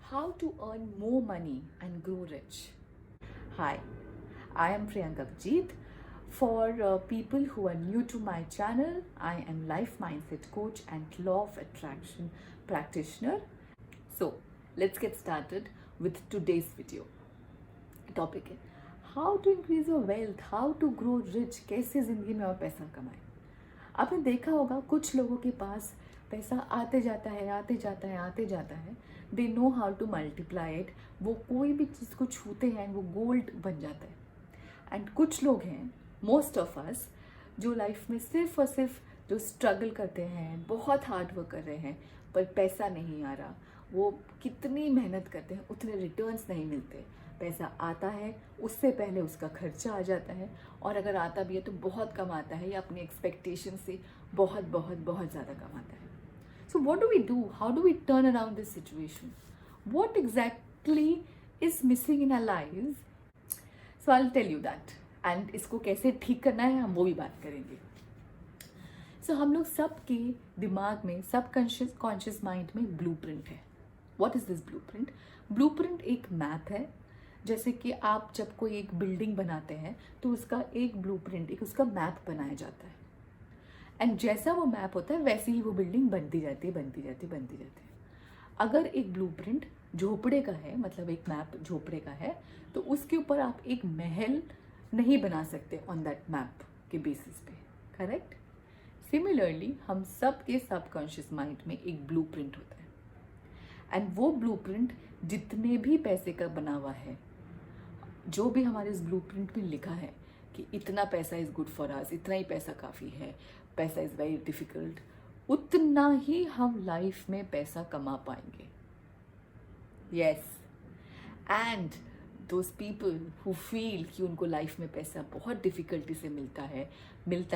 How to earn more money and grow rich. Hi, I am Priyanka Vijit. For people who are new to my channel, I am life mindset coach and law of attraction practitioner. So, let's get started with today's video. Topic है how to increase your wealth, how to grow rich, कैसे ज़िंदगी में और पैसा कमाएं। आपने देखा होगा कुछ लोगों के पास पैसा आते जाता है आते जाता है आते जाता है, they know how to multiply it. वो कोई भी चीज़ को छूते हैं वो गोल्ड बन जाता है। एंड कुछ लोग हैं, मोस्ट ऑफ अस, जो लाइफ में सिर्फ और सिर्फ जो स्ट्रगल करते हैं, बहुत हार्ड वर्क कर रहे हैं पर पैसा नहीं आ रहा। वो कितनी मेहनत करते हैं उतने रिटर्न्स नहीं मिलते। पैसा आता है उससे पहले उसका खर्चा आ जाता है, और अगर आता भी है तो बहुत कम आता है या अपनी एक्सपेक्टेशन से बहुत बहुत बहुत ज़्यादा कम आता है। So what do we do, how do we turn around this situation, what exactly is missing in our lives? So I will tell you that, and इसको कैसे ठीक करना है हम वो भी बात करेंगे। सो हम लोग सबके दिमाग में, सब कॉन्शियस माइंड में ब्लूप्रिंट है। What is this blueprint? Blueprint एक मैप है। जैसे कि आप जब कोई एक बिल्डिंग बनाते हैं तो उसका एक ब्लूप्रिंट, एक उसका मैप बनाया जाता है, एंड जैसा वो मैप होता है वैसे ही वो बिल्डिंग बनती जाती है बनती जाती है बनती जाती है। अगर एक ब्लूप्रिंट झोपड़े का है, मतलब एक मैप झोपड़े का है, तो उसके ऊपर आप एक महल नहीं बना सकते ऑन दैट मैप के बेसिस पे, करेक्ट? सिमिलरली हम सब के सबकॉन्शियस माइंड में एक ब्लूप्रिंट होता है, एंड वो ब्लूप्रिंट जितने भी पैसे का बना हुआ है, जो भी हमारे इस ब्लूप्रिंट में लिखा है कि इतना पैसा इज़ गुड फॉर अस, इतना ही पैसा काफ़ी है, पैसा इज़ वेरी डिफ़िकल्ट, उतना ही हम लाइफ में पैसा कमा पाएंगे। Yes, and those people who feel कि उनको लाइफ में पैसा बहुत डिफ़िकल्टी से मिलता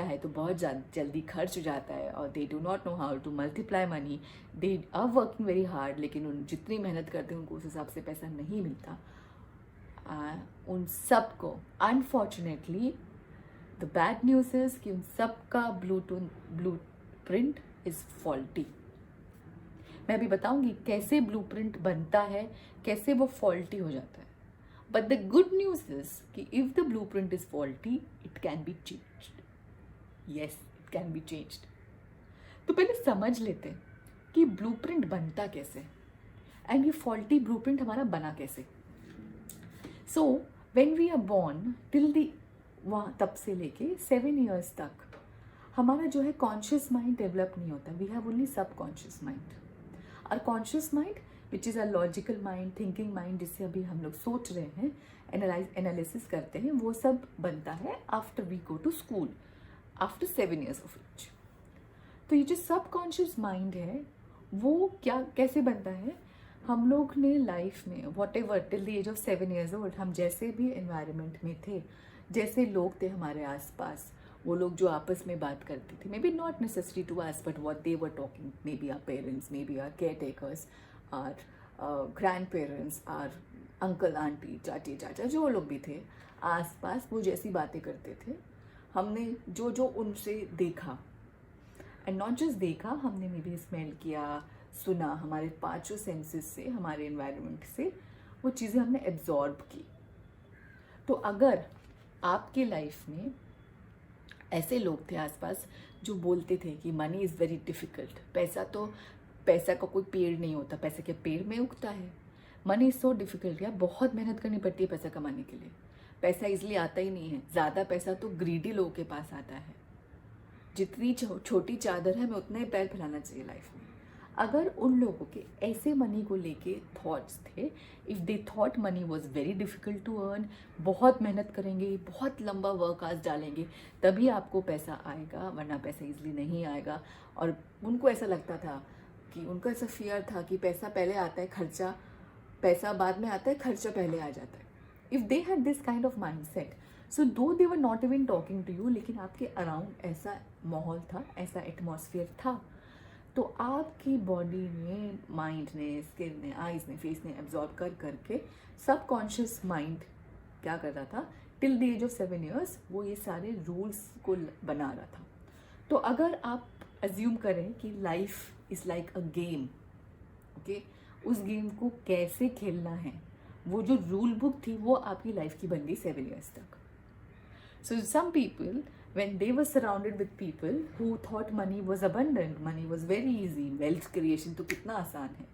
है तो बहुत जल्दी खर्च हो जाता है, और they do not know how to multiply money, they are working very hard, लेकिन उन जितनी मेहनत करते हैं उनको उस हिसाब से पैसा नहीं मिलता। उन सब को unfortunately the bad news is कि उन सब का ब्लूप्रिंट इज फॉल्टी। मैं अभी बताऊंगी कैसे ब्लूप्रिंट बनता है, कैसे वो फॉल्टी हो जाता है। But the good news is कि if the blueprint is faulty it can be changed. Yes, it can be changed. तो पहले समझ लेते हैं कि ब्लूप्रिंट बनता कैसे, एंड ये फॉल्टी ब्लूप्रिंट हमारा बना कैसे। So when we are born till the, वहाँ तब से लेके 7 years तक हमारा जो है कॉन्शियस माइंड डेवलप नहीं होता। वी हैव ओनली सब कॉन्शियस माइंड। और conscious mind which is a logical mind, thinking mind, जिससे अभी हम लोग सोच रहे हैं, एनालिसिस करते हैं, वो सब बनता है after we go to school, after 7 years of age. तो ये जो सब कॉन्शियस माइंड है वो कैसे बनता है? हम लोग ने लाइफ में whatever till the age of 7 years old, हम जैसे भी एनवायरनमेंट में थे, जैसे लोग थे हमारे आसपास, वो लोग जो आपस में बात करते थे, maybe not necessary to us but what they were talking, maybe our parents, maybe our caretakers, our grandparents, our uncle aunty, चाची चाचा, जो लोग भी थे आसपास, वो जैसी बातें करते थे, हमने जो जो उनसे देखा, एंड नॉट जस्ट देखा, हमने मे बी स्मेल किया, सुना, हमारे 5 सेंसेस से, हमारे एनवायरनमेंट से वो चीज़ें हमने एब्जॉर्ब की। तो अगर आपके लाइफ में ऐसे लोग थे आसपास जो बोलते थे कि मनी इज़ वेरी डिफ़िकल्ट, पैसा का कोई पेड़ नहीं होता, पैसा के पेड़ में उगता है, मनी इज़ सो डिफ़िकल्ट, या बहुत मेहनत करनी पड़ती है पैसा कमाने के लिए, पैसा इसलिए आता ही नहीं है। ज़्यादा पैसा तो ग्रीडी लोगों के पास आता है। जितनी छोटी चादर है हमें उतना ही पैर फैलाना चाहिए लाइफ में। अगर उन लोगों के ऐसे मनी को लेके थॉट्स थे, if they thought money was very difficult to earn, बहुत मेहनत करेंगे, बहुत लंबा वर्क आज डालेंगे तभी आपको पैसा आएगा, वरना पैसा इजली नहीं आएगा। और उनको ऐसा लगता था कि उनका ऐसा फियर था कि पैसा पहले आता है, खर्चा पैसा बाद में आता है, खर्चा पहले आ जाता है। If they had this kind of mind set, so though they were not even talking to you, लेकिन आपके अराउंड ऐसा माहौल था, ऐसा एटमॉस्फेयर था, तो आपकी बॉडी ने, माइंड ने, स्किन ने, आइज़ ने, फेस ने एब्जॉर्ब करके सब कॉन्शियस माइंड क्या कर रहा था, till the age of 7 years वो ये सारे रूल्स को बना रहा था। तो अगर आप अज्यूम करें कि life is like a game, okay, उस गेम को कैसे खेलना है, वो जो रूल बुक थी वो आपकी लाइफ की बन गई 7 years तक. So some people, when they were surrounded with people who thought money was abundant, money was very easy, wealth creation तो कितना आसान है,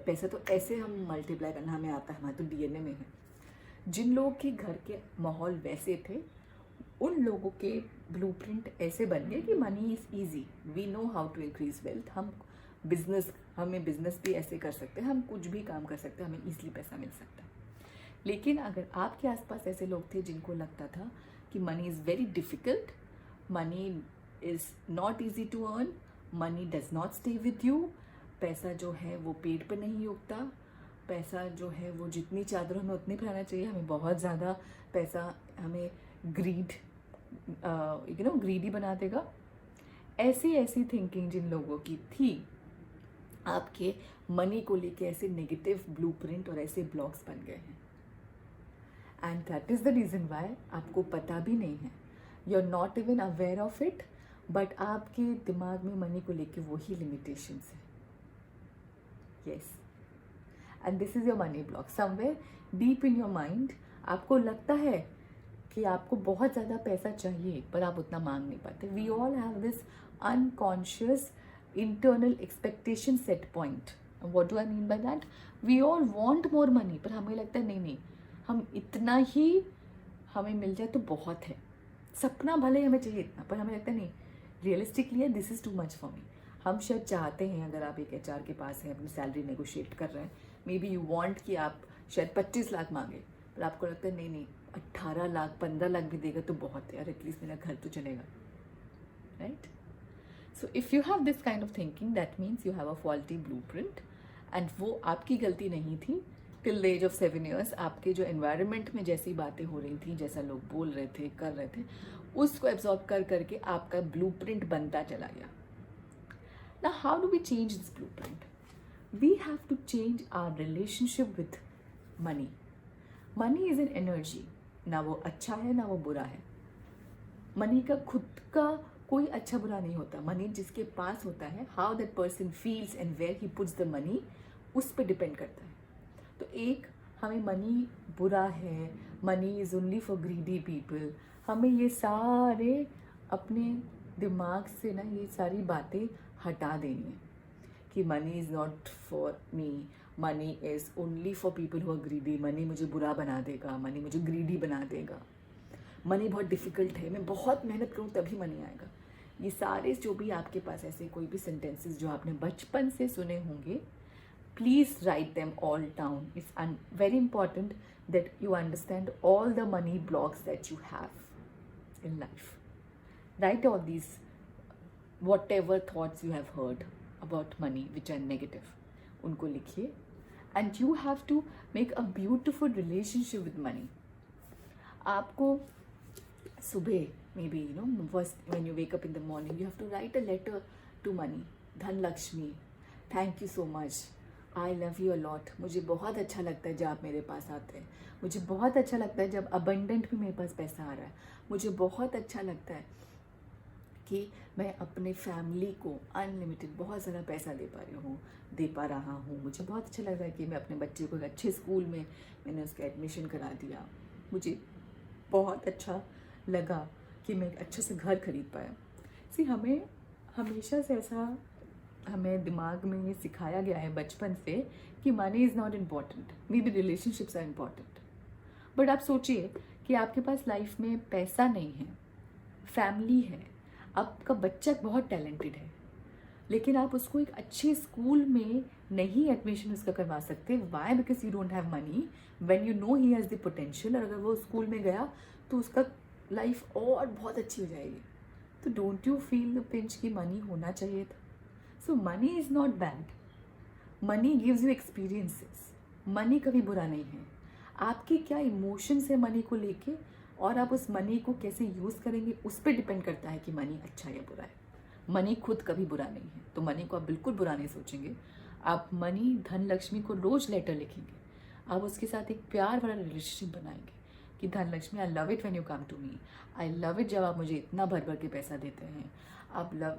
पैसा तो ऐसे हम मल्टीप्लाई करना हमें आता है, हमारे तो डीएनए में है. जिन लोगों के घर के माहौल वैसे थे, उन लोगों के ब्लूप्रिंट ऐसे बन गए कि money is easy, we know how to increase wealth. हमें बिजनेस भी ऐसे कर सकते हैं, हम कुछ भी काम कर सकते हैं, हमें ईजिली पैसा मिल सकता है. लेकिन अगर आपके आसपास ऐसे लोग थे जिनको लगता था कि money is very difficult, money is not easy to earn, money does not stay with you, पैसा जो है वो पेट पे नहीं उगता, पैसा जो है वो जितनी चादरों में उतनी फैलाना चाहिए, हमें बहुत ज़्यादा पैसा हमें ग्रीडी बना देगा. ऐसी थिंकिंग जिन लोगों की थी, आपके मनी को लेके ऐसे नेगेटिव ब्लूप्रिंट और ऐसे ब्लॉक्स बन गए हैं. And that is the reason why आपको पता भी नहीं है, you are not even aware of it, but आपके दिमाग में मनी को लेके वही लिमिटेशंस है. Yes, and this is your money block. Somewhere deep in your mind आपको लगता है कि आपको बहुत ज़्यादा पैसा चाहिए, पर आप उतना मांग नहीं पाते. We all have this unconscious internal expectation set point. What do I mean by that? We all want more money, पर हमें लगता है नहीं, हम इतना ही हमें मिल जाए तो बहुत है. सपना भले हमें चाहिए इतना, पर हमें लगता है नहीं, realistically this is too much for me. हम शायद चाहते हैं, अगर आप एक HR के पास हैं, अपनी सैलरी नेगोशिएट कर रहे हैं, मे बी यू वांट कि आप शायद 25 लाख मांगे, पर आपको लगता है नहीं 18 लाख 15 लाख भी देगा तो बहुत है, और एटलीस्ट मेरा घर तो चलेगा, right? So if you have this kind of thinking, that means you have a faulty blueprint, and वो आपकी गलती नहीं थी. Till the age of 7 years आपके जो environment में जैसी बातें हो रही थी, जैसा लोग बोल रहे थे, कर रहे थे, उसको absorb करके आपका blueprint बनता चला गया. Now how do we change this blueprint? We have to change our relationship with money. Money is an energy. ना वो अच्छा है ना वो बुरा है. मनी का खुद का कोई अच्छा बुरा नहीं होता. मनी जिसके पास होता है, how that person feels and where he puts the money, उस पर डिपेंड करता है. तो एक हमें मनी बुरा है, money is only for greedy people, हमें ये सारे अपने दिमाग से ना ये सारी बातें हटा देनी है कि money is not for me, money is only for people who are greedy. Money मुझे बुरा बना देगा, मनी मुझे ग्रीडी बना देगा, मनी बहुत डिफ़िकल्ट है, मैं बहुत मेहनत करूँ तभी मनी आएगा. ये सारे जो भी आपके पास ऐसे कोई भी सेंटेंसेस जो आपने बचपन से सुने होंगे, please write them all down. It's very important that you understand all the money blocks that you have in life. Write all these whatever thoughts you have heard about money which are negative, उनको लिखिए. And you have to make a beautiful relationship with money. आपको सुबह, maybe first when you wake up in the morning, you have to write a letter to money. धन Lakshmi, thank you so much, I love you a lot. मुझे बहुत अच्छा लगता है जब आप मेरे पास आते हैं, मुझे बहुत अच्छा लगता है जब अबंडेंट भी मेरे पास पैसा आ रहा है, मुझे बहुत अच्छा लगता है कि मैं अपने फैमिली को अनलिमिटेड बहुत ज़्यादा पैसा दे पा रहा हूँ. मुझे बहुत अच्छा लग रहा है कि मैं अपने बच्चे को एक अच्छे स्कूल में मैंने उसका एडमिशन करा दिया. मुझे बहुत अच्छा लगा कि मैं एक अच्छे से घर खरीद पाया. हमें हमेशा से ऐसा हमें दिमाग में ये सिखाया गया है बचपन से कि money is not important, maybe relationships are important. But आप सोचिए कि आपके पास लाइफ में पैसा नहीं है, फैमिली है, आपका बच्चा बहुत टैलेंटेड है, लेकिन आप उसको एक अच्छे स्कूल में नहीं एडमिशन उसका करवा सकते. Why? Because you don't have money. When you know he has the potential, और अगर वो स्कूल में गया तो उसका लाइफ और बहुत अच्छी हो जाएगी. तो don't you feel the pinch कि मनी होना चाहिए था. So money is not bad, money gives you experiences. Money कभी बुरा नहीं है. आपके क्या इमोशंस है मनी को लेके, और आप उस मनी को कैसे यूज़ करेंगे उस पर डिपेंड करता है कि मनी अच्छा या बुरा है. मनी खुद कभी बुरा नहीं है, तो मनी को आप बिल्कुल बुरा नहीं सोचेंगे. आप मनी धन लक्ष्मी को रोज़ लेटर लिखेंगे, आप उसके साथ एक प्यार भरा रिलेशनशिप बनाएंगे कि धन Lakshmi, I love it when you come to me, I love it जब आप मुझे इतना भर भर के पैसा देते हैं.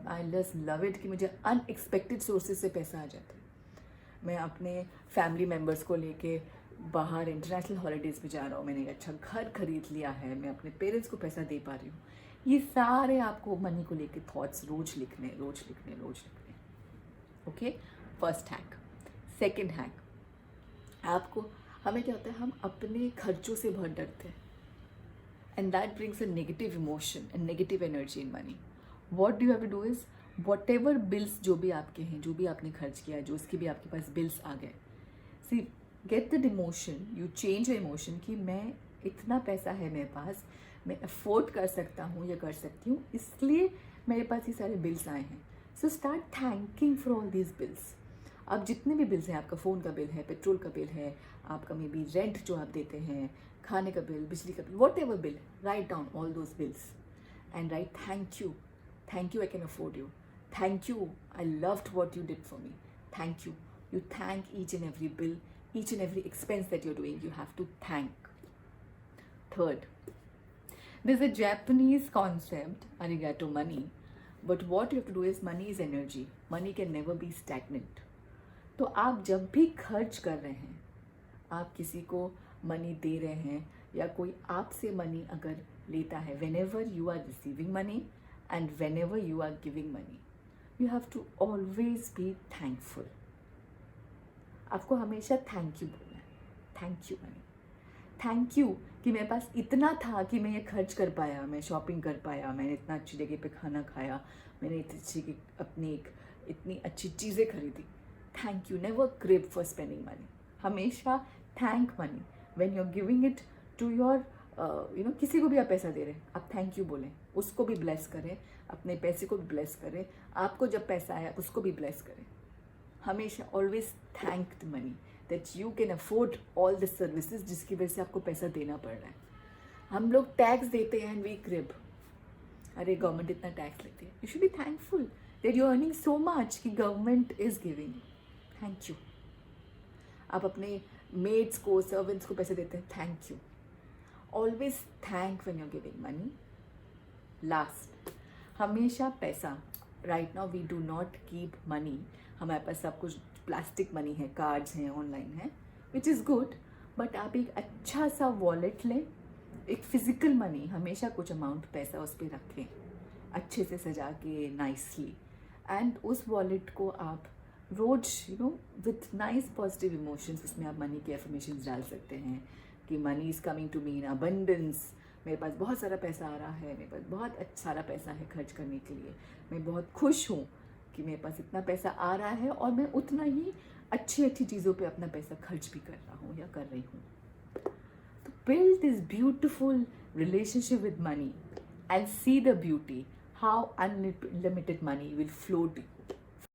आई लव इट कि मुझे अनएक्सपेक्टेड सोर्सेज से पैसा आ जाता है. मैं अपने फैमिली मेम्बर्स को लेके बाहर इंटरनेशनल हॉलीडेज़ पे जा रहा हूँ, मैंने एक अच्छा घर खरीद लिया है, मैं अपने पेरेंट्स को पैसा दे पा रही हूँ। ये सारे आपको मनी को लेके थॉट्स रोज लिखने। Okay, first hack. Second hack, आपको हमें क्या होता है, हम अपने खर्चों से बहुत डरते हैं, and that brings a negative emotion and negative energy in money. What do have to do is, whatever bills जो भी आपके हैं, जो भी आपने खर्च किया है, जो उसके भी आपके पास बिल्स आ गए, see get the emotion, you change the emotion कि मैं इतना पैसा है मेरे पास, मैं अफोर्ड कर सकता हूँ या कर सकती हूँ, इसलिए मेरे पास ये सारे बिल्स आए हैं। So start thanking for all these bills. अब जितने भी बिल्स हैं, आपका फ़ोन का बिल है, पेट्रोल का बिल है, आपका मे बी रेंट जो आप देते हैं, खाने का बिल, बिजली का bill, what ever bill, write down all those bills and right thank you, I can afford you, thank you, I loved what you did for me, thank you. You thank each and every bill, each and every expense that you're doing, you have to thank. Third, there's a Japanese concept, arigato money, but what you have to do is, money is energy, money can never be stagnant. तो आप जब भी खर्च कर रहे हैं, आप किसी को मनी दे रहे हैं या कोई आपसे मनी अगर लेता है, whenever you are receiving money and whenever you are giving money, you have to always be thankful. आपको हमेशा थैंक यू बोलना है, thank you money, thank you कि मेरे पास इतना था कि मैं ये खर्च कर पाया, मैं शॉपिंग कर पाया, मैंने इतना अच्छी जगह पे खाना खाया, मैंने अपनी इतनी अच्छी चीज़ें खरीदी। Thank you, never crave for spending money, हमेशा thank money when you are giving it to your किसी को भी आप पैसा दे रहे हैं, आप थैंक यू बोलें, उसको भी ब्लेस करें, अपने पैसे को भी ब्लेस करें, आपको जब पैसा आया उसको भी ब्लेस करें। हमेशा always thank the money that you can afford all the services जिसकी वजह से आपको पैसा देना पड़ रहा है। हम लोग टैक्स देते हैं एंड वी क्रिब, अरे गवर्नमेंट इतना टैक्स लेती है, you should be thankful that you earning so much कि government is giving, thank you. आप अपने मेड्स को, सर्वेंट्स को पैसे देते हैं, thank you. Always thank when you are giving money. Last, हमेशा पैसा, right now we do not keep money, हमारे पास सब कुछ प्लास्टिक मनी है, कार्ड्स हैं, ऑनलाइन है, विच इज़ गुड, बट आप एक अच्छा सा वॉलेट लें, एक फिजिकल मनी, हमेशा कुछ अमाउंट पैसा उस पर रखें, अच्छे से सजा के नाइसली, एंड उस वॉलेट को आप रोज विथ नाइस पॉजिटिव इमोशंस उसमें आप मनी के एफर्मेशंस डाल सकते हैं कि money is coming to me in abundance, मेरे पास बहुत सारा पैसा आ रहा है, मेरे पास बहुत सारा पैसा है खर्च करने के लिए, मैं बहुत खुश हूँ कि मेरे पास इतना पैसा आ रहा है और मैं उतना ही अच्छी चीज़ों पे अपना पैसा खर्च भी कर रहा हूँ या कर रही हूँ। तो build this beautiful relationship with money and see the beauty, how unlimited money will flow to you.